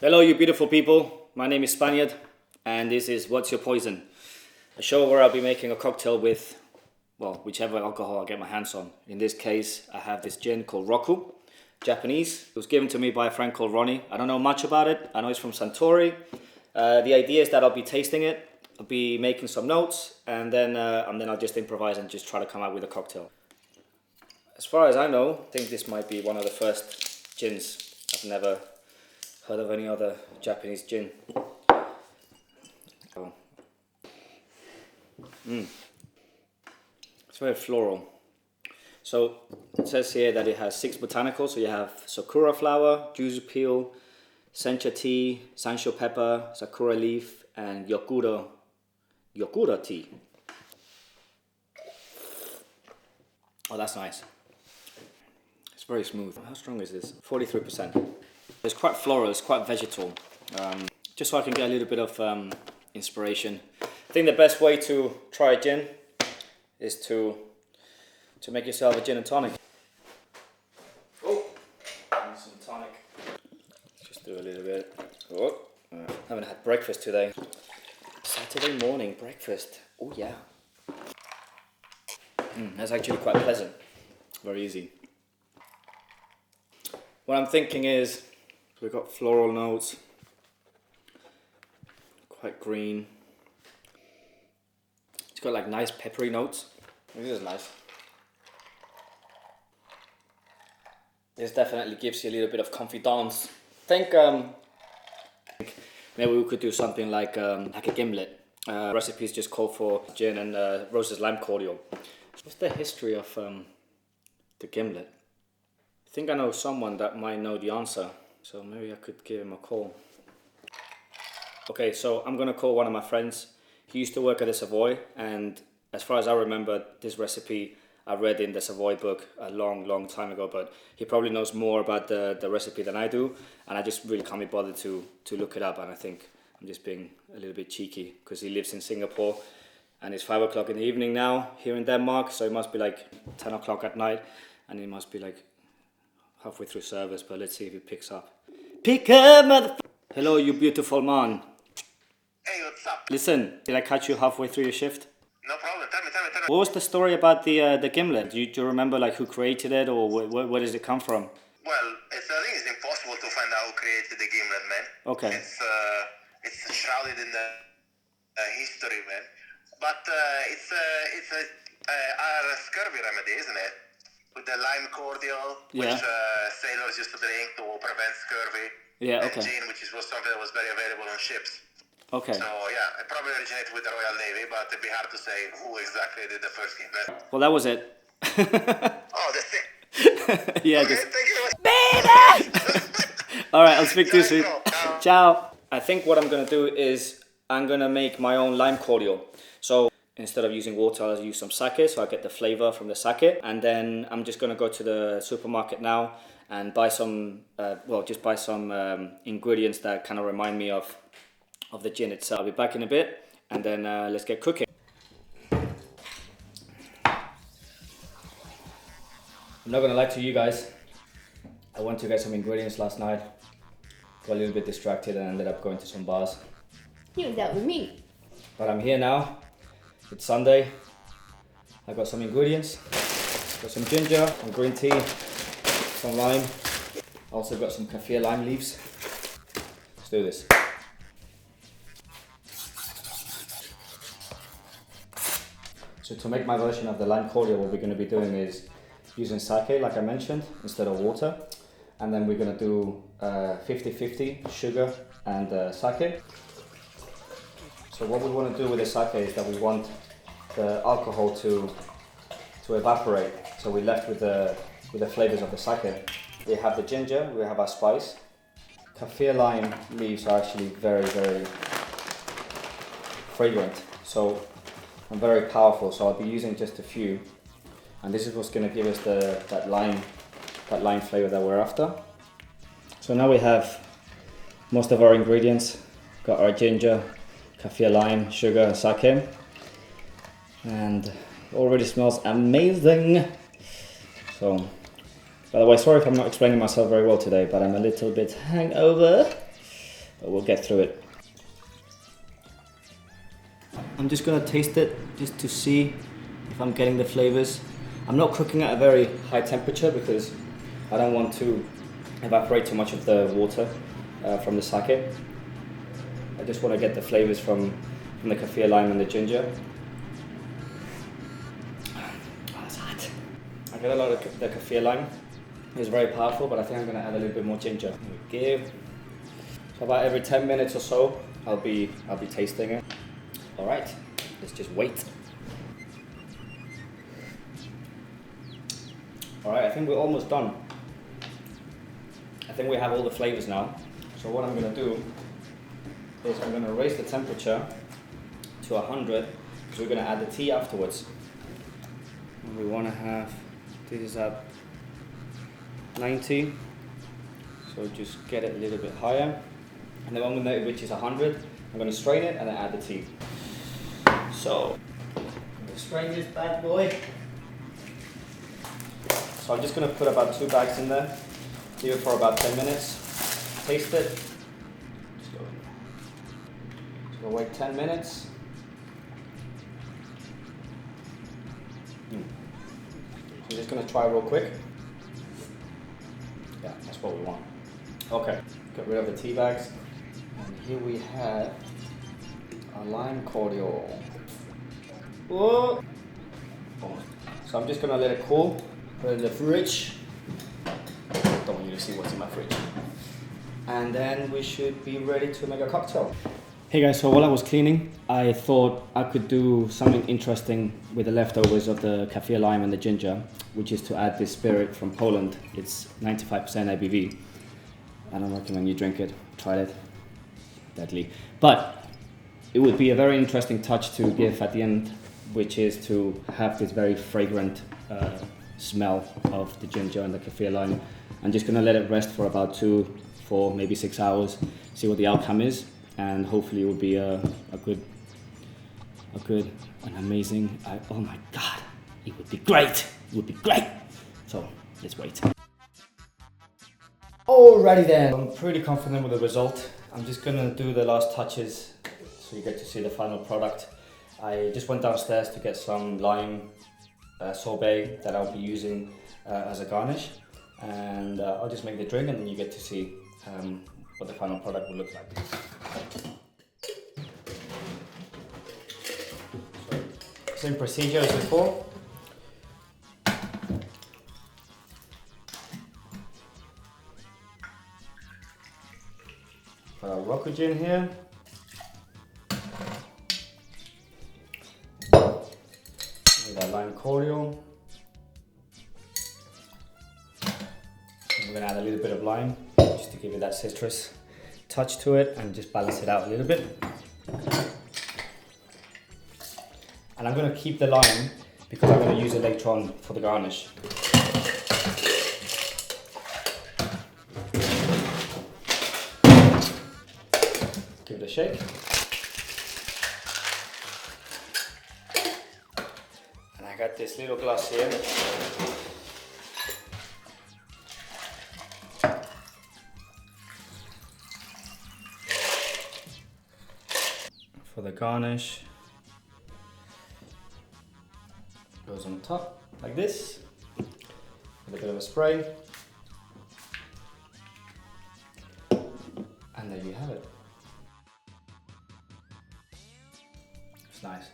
Hello you beautiful people, my name is Spaniard and this is What's Your Poison? A show where I'll be making a cocktail with, well, whichever alcohol I get my hands on. In this case I have this gin called Roku, Japanese. It was given to me by a friend called Ronnie. I don't know much about it, I know it's from Santory. The idea is that I'll be tasting it, I'll be making some notes and then I'll just improvise and just try to come out with a cocktail. As far as I know, I think this might be one of the first gins. I've never heard of any other Japanese gin. Oh. It's very floral. So it says here that it has 6 botanicals. So you have sakura flower, yuzu peel, sencha tea, sansho pepper, sakura leaf, and yokura tea. Oh, that's nice. It's very smooth. How strong is this? 43%. It's quite floral, it's quite vegetal. Just so I can get a little bit of inspiration. I think the best way to try a gin is to make yourself a gin and tonic. Oh, and some tonic. Just do a little bit. Oh, haven't had breakfast today. Saturday morning breakfast. Oh yeah. That's actually quite pleasant. Very easy. What I'm thinking is, we've got floral notes, quite green. It's got like nice peppery notes. This is nice. This definitely gives you a little bit of confidence. I think maybe we could do something like a gimlet. Recipes just call for gin and roasted lime cordial. What's the history of the gimlet? I think I know someone that might know the answer, so maybe I could give him a call. Okay, so I'm gonna call one of my friends. He used to work at the Savoy, and as far as I remember, this recipe I read in the Savoy book a long time ago, but he probably knows more about the recipe than I do, and I just really can't be bothered to look it up, and I think I'm just being a little bit cheeky because he lives in Singapore and it's 5 o'clock in the evening now here in Denmark, so it must be like 10 o'clock at night, and it must be like halfway through service, but let's see if he picks up. Pick up, motherfucker! Hello, you beautiful man. Hey, what's up? Listen, did I catch you halfway through your shift? No problem, tell me. What was the story about the gimlet? Do you remember like who created it, or where does it come from? Well, I think it's impossible to find out who created the gimlet, man. Okay. It's shrouded in the history, man. But it's a scurvy remedy, isn't it? With the lime cordial, which sailors used to drink to prevent scurvy. Yeah, okay. And gin, which was something that was very available on ships. Okay. So yeah, it probably originated with the Royal Navy, but it'd be hard to say who exactly did the first gimlet. Well, that was it. Oh, that's it. Yeah. Okay, thank you very much. All right, I'll speak to you soon. Ciao. I think what I'm gonna do is I'm gonna make my own lime cordial. So instead of using water, I'll use some sake, so I get the flavor from the sake. And then I'm just gonna go to the supermarket now and buy some, ingredients that kind of remind me of the gin itself. I'll be back in a bit, and then let's get cooking. I'm not gonna lie to you guys. I went to get some ingredients last night, got a little bit distracted and ended up going to some bars. You that with me. But I'm here now. It's Sunday. I got some ingredients. Got some ginger, some green tea, some lime. Also got some kaffir lime leaves. Let's do this. So to make my version of the lime cordial, what we're going to be doing is using sake, like I mentioned, instead of water. And then we're going to do 50-50 sugar and sake. So what we want to do with the sake is that we want the alcohol to evaporate. So we're left with the flavors of the sake. We have the ginger, we have our spice. Kaffir lime leaves are actually very fragrant. So and very powerful, so I'll be using just a few, and this is what's going to give us that lime flavor that we're after. So now we have most of our ingredients. Got our ginger, kaffir lime, sugar and sake, and already smells amazing. So, by the way, sorry if I'm not explaining myself very well today, but I'm a little bit hangover. but we'll get through it. I'm just gonna taste it just to see if I'm getting the flavors. I'm not cooking at a very high temperature because I don't want to evaporate too much of the water from the sake. I just want to get the flavors from the kaffir lime and the ginger. Oh, that's hot. I get a lot of the kaffir lime. It's very powerful, but I think I'm going to add a little bit more ginger. Here we go. So about every 10 minutes or so, I'll be tasting it. All right, let's just wait. All right, I think we're almost done. I think we have all the flavors now. So what I'm going to do is I'm going to raise the temperature to 100 because we're going to add the tea afterwards. And we want to have, this is at 90, so just get it a little bit higher. And the one we know which is 100, I'm going to strain it and then add the tea. So, I'm going to strain this bad boy. So I'm just going to put about 2 bags in there, leave it for about 10 minutes, taste it. So wait 10 minutes. So I'm just going to try real quick. Yeah, that's what we want. Okay, get rid of the tea bags. And here we have a lime cordial. Whoa. So I'm just going to let it cool, put it in the fridge. Don't want you to see what's in my fridge. And then we should be ready to make a cocktail. Hey guys, so while I was cleaning, I thought I could do something interesting with the leftovers of the kaffir lime and the ginger, which is to add this spirit from Poland. It's 95% ABV. I don't recommend you drink it. Tried it. Deadly. But it would be a very interesting touch to give at the end, which is to have this very fragrant smell of the ginger and the kaffir lime. I'm just going to let it rest for about 2, 4, maybe 6 hours, see what the outcome is, and hopefully it will be an amazing, oh my god, it would be great, it would be great. So let's wait. Alrighty then, I'm pretty confident with the result. I'm just going to do the last touches so you get to see the final product. I just went downstairs to get some lime sorbet that I'll be using as a garnish, and I'll just make the drink and then you get to see what the final product will look like. So, same procedure as before. Put our Roku gin here. With our lime cordial. And we're going to add a little bit of lime just to give it that citrus touch to it and just balance it out a little bit. And I'm going to keep the lime because I'm going to use it later on for the garnish. Give it a shake. And I got this little glass here. For the garnish, goes on top like this, with a bit of a spray, and there you have it. It's nice.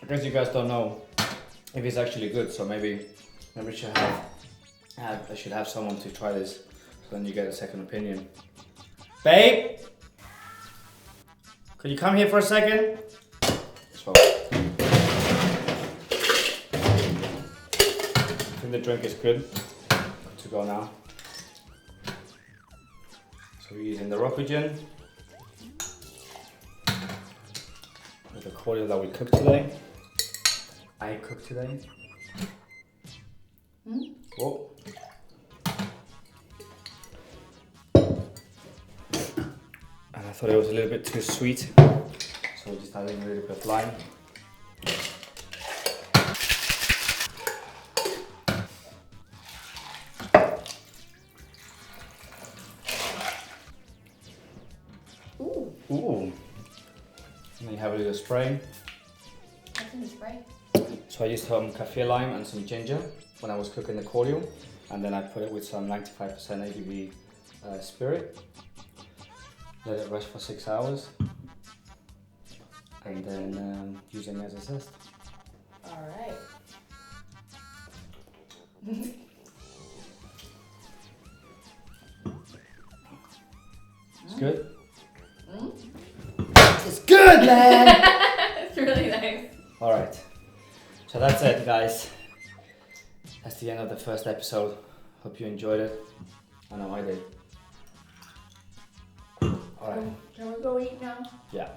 I guess you guys don't know if it's actually good, so maybe we should I should have someone to try this, so then you get a second opinion. Babe, could you come here for a second? So, I think the drink is good to go now. So we're using the Roku gin with the cordial that we cooked today. I cooked today. Whoa. And I thought it was a little bit too sweet, so we're just adding a little bit of lime. Ooh. And then you have a little spray. What's in the spray? So I used some kaffir lime and some ginger when I was cooking the cordial, and then I put it with some 95% ABV spirit. Let it rest for 6 hours, and then using it as a zest. All right. It's good. Mm? It's good, man. It's really nice. All right. So that's it, guys. That's the end of the first episode. Hope you enjoyed it. I know I did. All right. Can we go eat now? Yeah.